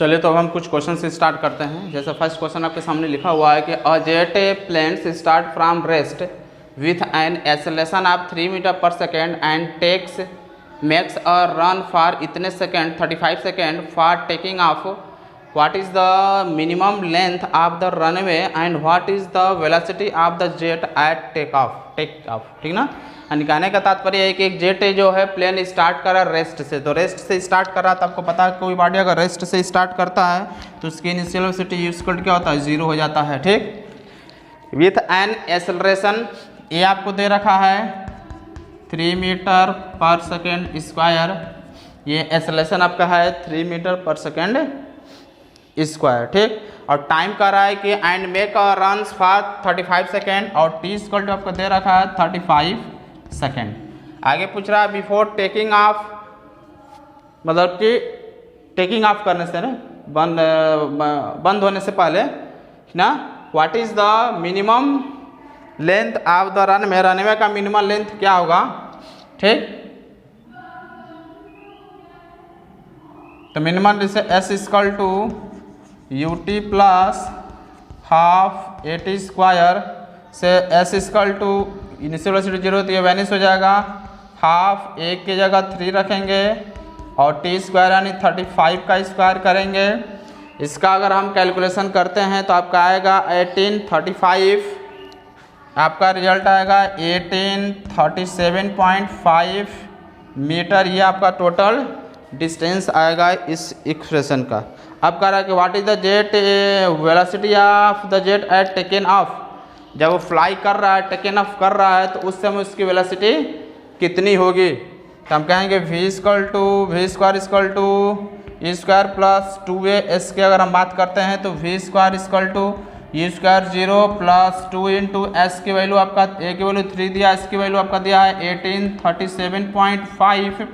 चलिए तो अब हम कुछ क्वेश्चन से स्टार्ट करते हैं। जैसे फर्स्ट क्वेश्चन आपके सामने लिखा हुआ है कि a jet planes start from rest with an acceleration of 3 metre per second and makes a run for इतने second 35 second for taking off. What is the minimum length of the runway and what is the velocity of the jet at take off. ठीक ना। यानी कहने का तात्पर्य है कि एक जेट जो है प्लेन स्टार्ट करा रेस्ट से, तो रेस्ट से स्टार्ट कर रहा, तो आपको पता है कोई बॉडी अगर रेस्ट से स्टार्ट करता है तो उसकी इनिशियल वेलोसिटी यूज़ क्या होता है, 0 हो जाता है। ठीक। विथ एन एक्सेलरेशन ये आपको दे रखा है 3 मीटर पर सेकेंड स्क्वायर, ये एक्सेलरेशन आपका है 3 मीटर पर सेकेंड स्क्वायर। ठीक। और टाइम कर रहा है कि and make a run for 35 second और टी इक्वल टू आपको दे रखा है 35 सेकेंड। आगे पूछ रहा है बिफोर टेकिंग ऑफ, मतलब कि टेकिंग ऑफ करने से ना बंद होने से पहले ना, what is the minimum length of the runway का मिनिमम लेंथ क्या होगा। ठीक। तो मिनिमम जैसे s equal to u t plus half a t square से s equal to initial velocity 0 तो ये वैनिश हो जाएगा, हाफ एक की जगह 3 रखेंगे और टी स्क्वायर यानी 35 का स्क्वायर करेंगे। इसका अगर हम कैलकुलेशन करते हैं तो आपका आएगा 1835, आपका रिजल्ट आएगा 1837.5 मीटर। ये आपका टोटल डिस्टेंस आएगा इस एक्सप्रेशन का। अब कह रहा है कि what is the jet velocity of the jet at taken off. जब वो फ्लाई कर रहा है, टेकन ऑफ कर रहा है, तो उस समय उसकी वेलोसिटी कितनी होगी। तो हम कहेंगे v square equal to e square plus 2a की अगर हम बात करते हैं तो v square equal to e square 0 plus 2 into s की वैल्यू आपका ए की वैल्यू 3 दिया, एस की वैल्यू आपका दिया है 1837.5।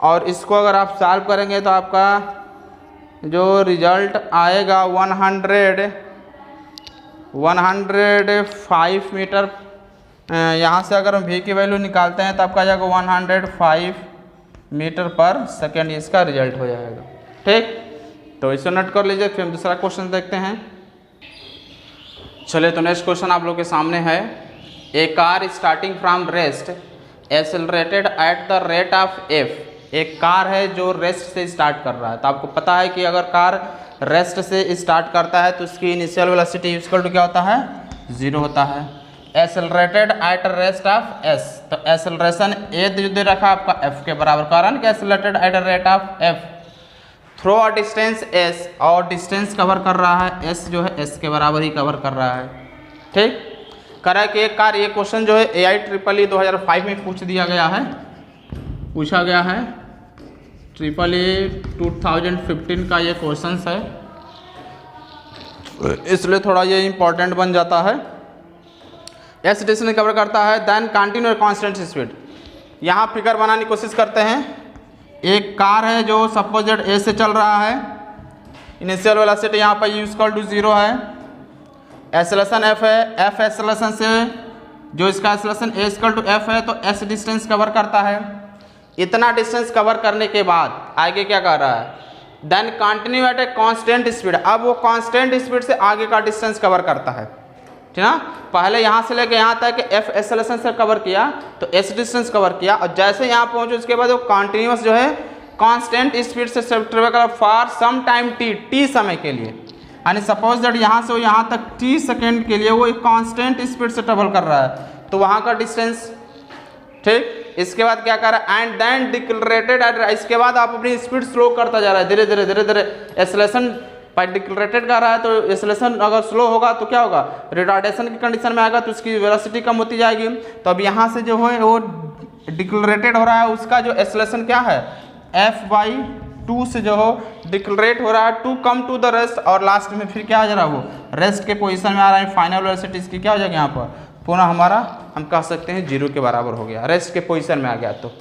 और इसको अगर आप सॉल्व करेंगे तो आपका जो रिजल्ट आएगा 105 मीटर। यहाँ से अगर हम v की वैल्यू निकालते हैं तो आपका आ जाएगा 105 मीटर पर सेकेंड, इसका रिजल्ट हो जाएगा। ठीक। तो इसे नोट कर लीजिए। फिर हम दूसरा क्वेश्चन देखते हैं। चलिए तो नेक्स्ट क्वेश्चन आप लोग के सामने है। A car starting from rest accelerated at the rate of f. एक कार है जो रेस्ट से स्टार्ट कर रहा है, तो आपको पता है कि अगर कार रेस्ट से स्टार्ट करता है तो उसकी इनिशियल वेलोसिटी इक्वल टू क्या होता है, 0 होता है। Accelerated at rest of s, तो एक्सेलरेशन ए जो दे रखा आपका एफ के बराबर, कारण कि accelerated at rate of f through a distance s, और डिस्टेंस कवर कर रहा है एस जो है एस के बराबर ही कवर कर रहा है। ठीक। करा कि एक कार, ये क्वेश्चन जो है AIEEE 2005 में पूछ दिया गया है, पूछा गया है। AAA 2015 का ये क्वेश्चन है, इसलिए थोड़ा ये इम्पोर्टेंट बन जाता है। एस डिस्टेंस कवर करता है, देन कंटिन्यू कांस्टेंट स्पीड। यहाँ फिगर बनाने की कोशिश करते हैं। एक कार है जो सपोजेड ए से चल रहा है, इनिशियल वेलोसिटी यहाँ पर इक्वल टू 0 है, एक्सेलरेशन एफ है, एफ एक्सेलरेशन से जो इसका acceleration a equal to f है, तो एस डिस्टेंस कवर करता है। इतना डिस्टेंस कवर करने के बाद आगे क्या कर रहा है, then continue at a constant speed. अब वो कांस्टेंट स्पीड से आगे का डिस्टेंस कवर करता है। ठीक ना। पहले यहाँ से लेके यहाँ तक एफ एक्सेलरेशन से कवर किया तो एस डिस्टेंस कवर किया, और जैसे यहाँ पहुँचे उसके बाद वो कंटिन्यूस जो है कांस्टेंट स्पीड से ट्रेवल कर फॉर सम टाइम टी समय के लिए। यानी सपोज दैट यहाँ से वो यहाँ तक टी सेकेंड के लिए वो एक कांस्टेंट स्पीड से ट्रेवल कर रहा है, तो वहाँ का डिस्टेंस। ठीक। इसके बाद क्या कर रहा है, एंड देन डिक्लेरेटेड, इसके बाद आप अपनी स्पीड स्लो करता जा रहा है, धीरे धीरे एक्सेलरेशन पर डिक्लेरेटेड कर रहा है, तो एक्सेलरेशन अगर स्लो होगा तो क्या होगा, रिटार्डेशन की कंडीशन में आएगा तो उसकी वेलोसिटी कम होती जाएगी। तो अब यहाँ से जो है वो डिक्लेरेटेड हो रहा है, उसका जो एक्सेलरेशन क्या है f/2 से जो हो डिक्लेरेट हो रहा है to come to the rest, और लास्ट में फिर क्या आ जा रहा है, वो रेस्ट के पोजीशन में आ रहा है। फाइनल वेलोसिटी इसकी क्या हो जाएगी, यहाँ पर पुनः हमारा हम कह सकते हैं 0 के बराबर हो गया, रेस्ट के पोजीशन में आ गया। तो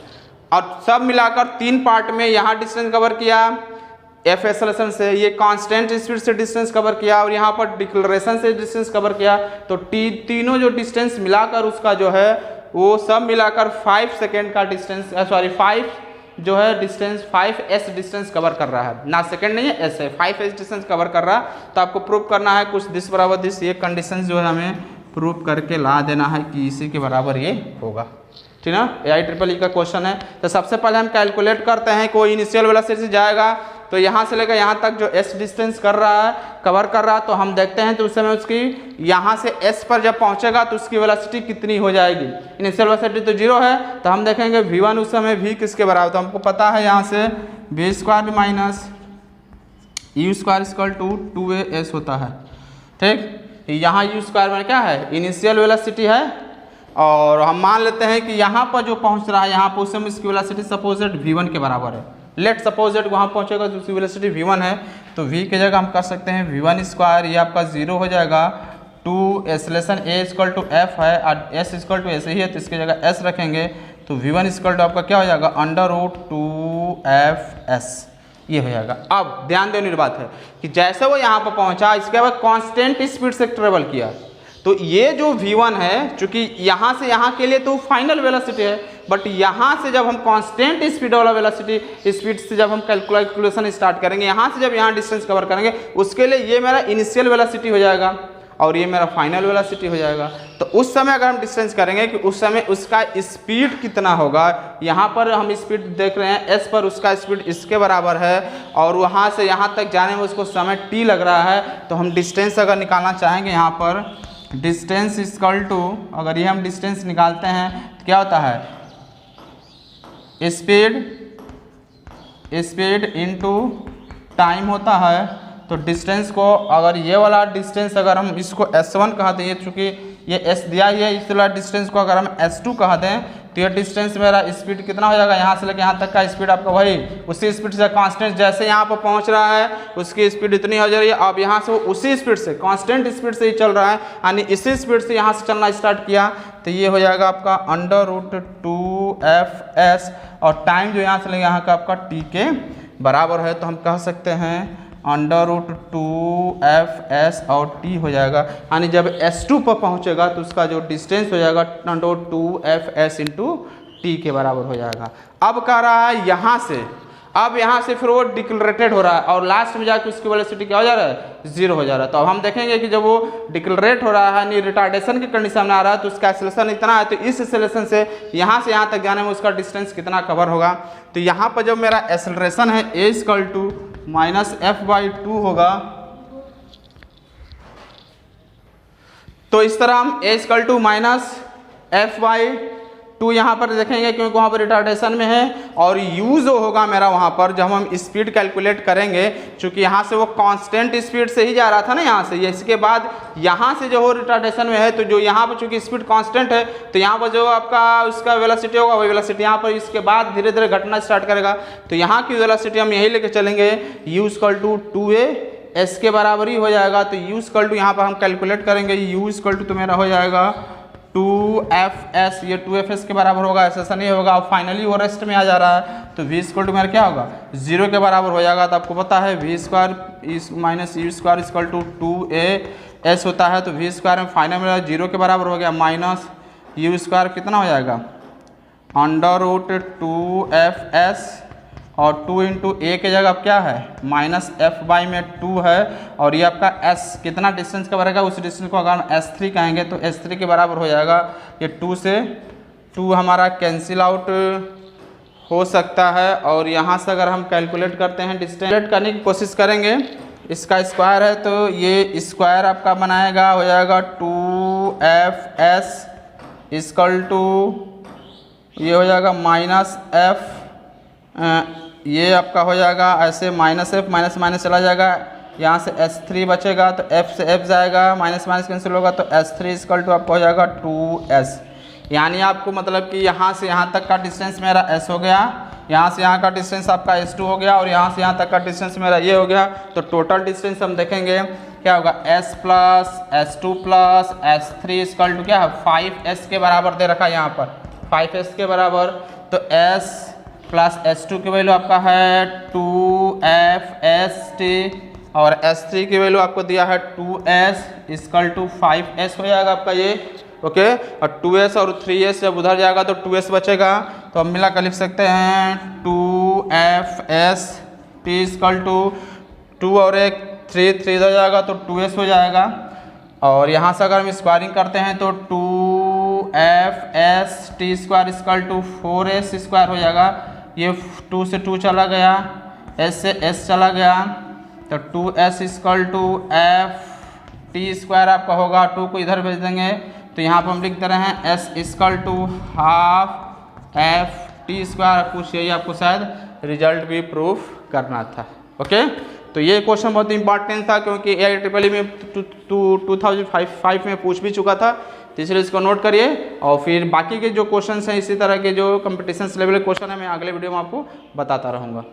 और सब मिलाकर 3 पार्ट में यहाँ डिस्टेंस कवर किया एफ एक्सेलरेशन से, ये कांस्टेंट स्पीड से डिस्टेंस कवर किया, और यहाँ पर डिक्लेरेशन से डिस्टेंस कवर किया। तो तीनों जो डिस्टेंस मिलाकर उसका जो है वो सब मिलाकर 5 सेकेंड का डिस्टेंस, 5 जो है डिस्टेंस 5s डिस्टेंस कवर कर रहा है, ना सेकंड नहीं है, s है, 5s डिस्टेंस कवर कर रहा है। तो आपको प्रूव करना है कुछ दिस बराबर दिस, ये कंडीशन जो है हमें प्रूव करके ला देना है कि इसी के बराबर ये होगा, ठीक है ना। IEEE का क्वेश्चन है। तो सबसे पहले हम कैलकुलेट करते हैं, कोई इनिशियल वेलोसिटी से जाएगा तो यहाँ से लेकर यहाँ तक जो s डिस्टेंस कर रहा है, कवर कर रहा है, तो हम देखते हैं तो उस समय उसकी यहाँ से s पर जब पहुँचेगा तो उसकी वेलोसिटी कितनी हो जाएगी। इनिशियल वेलोसिटी तो 0 है, तो हम देखेंगे v1 उस समय v किसके बराबर, तो हमको पता है यहाँ से v square minus u square equal to 2as होता है, ठीक। यहाँ u स्क्वायर में क्या है, इनिशियल वेलोसिटी है, और हम मान लेते हैं कि यहाँ पर जो पहुँच रहा है यहाँ पर उस समय इसकी वेलोसिटी सपोजेड v1 के बराबर है। लेट सपोजेड वहाँ पहुँचेगा तो उसकी वेलोसिटी v1 है, तो v की जगह हम कर सकते हैं v1 स्क्वायर, ये आपका 0 हो जाएगा, 2s less than a equal to f है और s इक्वल टू ऐसे ही है, तो इसकी जगह s रखेंगे, तो v1 इक्वल टू आपका क्या हो जाएगा, √2fs, ये हो जाएगा। अब ध्यान देने की बात है कि जैसे वो यहाँ पर पहुँचा, इसके बाद कांस्टेंट स्पीड से ट्रेवल किया, तो ये जो v1 है, चूंकि यहाँ से यहाँ के लिए तो फाइनल वेलोसिटी है, बट यहाँ से जब हम कांस्टेंट स्पीड वाला वेलोसिटी स्पीड से जब हम कैलकुलेशन स्टार्ट करेंगे, यहाँ से जब यहाँ डिस्टेंस कवर करेंगे, उसके लिए ये मेरा इनिशियल वेलोसिटी हो जाएगा और ये मेरा फाइनल वेलोसिटी हो जाएगा। तो उस समय अगर हम डिस्टेंस करेंगे कि उस समय उसका स्पीड कितना होगा, यहाँ पर हम स्पीड देख रहे हैं s पर, उसका स्पीड इसके बराबर है और वहाँ से यहाँ तक जाने में उसको समय t लग रहा है, तो हम डिस्टेंस अगर निकालना चाहेंगे यहाँ पर डिस्टेंस इक्वल टू, अगर ये हम डिस्टेंस निकालते हैं तो क्या होता है, स्पीड इनटू टाइम होता है। तो डिस्टेंस को अगर ये वाला डिस्टेंस अगर हम इसको s1 कहा दें, चूँकि ये s दिया ही है, इस वाला डिस्टेंस को अगर हम s2 कहा दें तो ये डिस्टेंस मेरा स्पीड कितना हो जाएगा, यहाँ से लेकर यहाँ तक का स्पीड आपका वही उसी स्पीड से कांस्टेंट, जैसे यहाँ पर पहुँच रहा है उसकी स्पीड इतनी हो जा रही है, अब यहाँ से वो उसी स्पीड से कांस्टेंट स्पीड से ही चल रहा है, यानी इसी स्पीड से यहाँ से चलना स्टार्ट किया, तो ये हो जाएगा आपका √2fs, और टाइम जो यहाँ से लेंगे यहाँ का आपका t के बराबर है, तो हम कह सकते हैं √2fs और t हो जाएगा, यानी जब s2 पर पहुँचेगा तो उसका जो डिस्टेंस हो जाएगा √2fs इंटू t के बराबर हो जाएगा। अब कह रहा है यहाँ से, अब यहाँ से फिर वो डिक्लरेटेड हो रहा है और लास्ट में जाकर उसकी वेलोसिटी क्या हो जा रहा है, 0 हो जा रहा है। तो अब हम देखेंगे कि जब वो डिक्लरेट हो रहा है, यानी रिटार्डेशन की कंडीशन में आ रहा है, तो उसका एक्सेलरेशन इतना है, तो इस एक्सेलरेशन से यहाँ तक जाने में उसका डिस्टेंस कितना कवर होगा। तो यहाँ पर जब मेरा एक्सेलरेशन है a इक्वल टू -f/2 होगा, तो इस तरह हम a इक्वल टू -f/2 यहाँ पर देखेंगे, क्योंकि वहाँ पर रिटार्डेशन में है, और u जो होगा मेरा वहाँ पर जब हम स्पीड कैलकुलेट करेंगे, चूँकि यहाँ से वो कांस्टेंट स्पीड से ही जा रहा था ना यहाँ से, इसके बाद यहाँ से जो हो रिटार्डेशन में है, तो जो यहाँ पर चूँकि स्पीड कांस्टेंट है, तो यहाँ पर जो आपका उसका वेलोसिटी होगा वही वेलोसिटी यहाँ पर इसके बाद धीरे धीरे घटना स्टार्ट करेगा। तो यहाँ की वेलोसिटी हम यही लेके चलेंगे, u equal to 2a, s के बराबर ही हो जाएगा। तो u इक्वल टू यहाँ पर हम कैलकुलेट करेंगे, u इक्वल टू तो मेरा हो जाएगा 2fs, ये 2fs के बराबर होगा, ऐसा नहीं होगा, अब फाइनली वो रेस्ट में आ जा रहा है, तो v इक्वल टू मेरा क्या होगा, 0 के बराबर हो जाएगा। तो आपको पता है v square minus u square equal to 2as होता है, तो v स्क्वायर में फाइनल मेरा 0 के बराबर हो गया, माइनस u स्क्वायर कितना हो जाएगा, √2fs, और 2 इंटू a की जगह अब क्या है, -f/2 है, और ये आपका s कितना डिस्टेंस का बनेगा, उस डिस्टेंस को अगर s3 कहेंगे तो s3 के बराबर हो जाएगा। ये 2 से 2 हमारा कैंसिल आउट हो सकता है, और यहाँ से अगर हम कैलकुलेट करते हैं डिस्टेंस करने की कोशिश करेंगे, इसका स्क्वायर है तो ये स्क्वायर आपका बनाएगा हो जाएगा 2fs इक्वल टू ये हो जाएगा -f, ये आपका हो जाएगा ऐसे -f, माइनस चला जाएगा, यहाँ से s3 बचेगा, तो f से f जाएगा, माइनस कैंसिल होगा, तो s3 इक्वल टू आपका हो जाएगा 2s, यानी आपको मतलब कि यहाँ से यहाँ तक का डिस्टेंस मेरा s हो गया, यहाँ से यहाँ का डिस्टेंस आपका s2 हो गया, और यहाँ से यहाँ तक का डिस्टेंस मेरा ये हो गया। तो टोटल डिस्टेंस हम देखेंगे क्या होगा, s plus s2 plus s3 equal to क्या है 5s के बराबर दे रखा है यहाँ पर, 5s के बराबर। तो s प्लस s2 की वैल्यू आपका है 2fst, और s3 की वैल्यू आपको दिया है 2s इक्वल टू 5s हो जाएगा आपका ये ओके। और 2s और 3s जब उधर जाएगा तो 2s बचेगा, तो हम मिला कर लिख सकते हैं 2fs t इक्वल टू 2 और एक 3 इधर जाएगा तो 2s हो जाएगा। और यहाँ से अगर हम स्क्वायरिंग करते हैं तो 2fs t square equal to 4s square हो जाएगा। ये 2 से 2 चला गया, s से s चला गया, तो 2s equal to f t square आपका होगा। 2 को इधर भेज देंगे तो यहाँ पर हम लिख दे रहे हैं s equal to half f t square. कुछ यही आपको शायद रिजल्ट भी प्रूफ करना था। ओके, तो ये क्वेश्चन बहुत इंपॉर्टेंट था क्योंकि AIEEE में 2005 में पूछ भी चुका था, तो इसलिए इसको नोट करिए। और फिर बाकी के जो क्वेश्चन हैं इसी तरह के जो कंपटीशन लेवल के क्वेश्चन है मैं अगले वीडियो में आपको बताता रहूँगा।